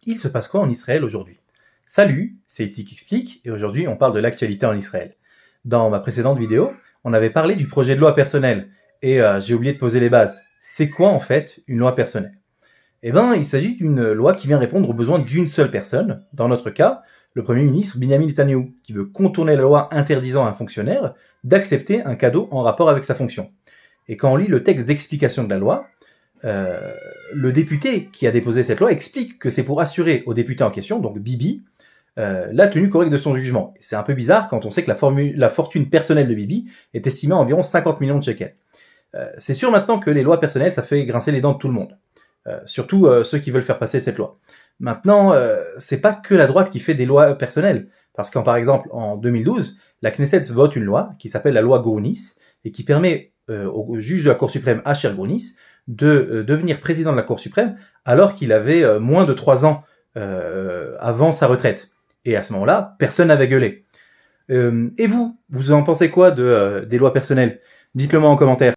il se passe quoi en Israël aujourd'hui? Salut, c'est Itzik Explique et aujourd'hui on parle de l'actualité en Israël. Dans ma précédente vidéo, on avait parlé du projet de loi personnelle et j'ai oublié de poser les bases. C'est quoi en fait une loi personnelle? Eh bien, il s'agit d'une loi qui vient répondre aux besoins d'une seule personne, dans notre cas, le Premier ministre Benyamin Netanyahou, qui veut contourner la loi interdisant à un fonctionnaire d'accepter un cadeau en rapport avec sa fonction. Et quand on lit le texte d'explication de la loi, le député qui a déposé cette loi explique que c'est pour assurer au député en question, donc Bibi, la tenue correcte de son jugement. Et c'est un peu bizarre quand on sait que la fortune personnelle de Bibi est estimée à environ 50 millions de shekels. C'est sûr maintenant que les lois personnelles, ça fait grincer les dents de tout le monde. Surtout ceux qui veulent faire passer cette loi. Maintenant, c'est pas que la droite qui fait des lois personnelles. Parce qu'en par exemple, en 2012, la Knesset vote une loi qui s'appelle la loi Grounis et qui permet au juge de la Cour suprême, Asher Grounis, de devenir président de la Cour suprême alors qu'il avait moins de 3 ans avant sa retraite. Et à ce moment-là, personne n'avait gueulé. Et vous en pensez quoi des lois personnelles? Dites-le moi en commentaire.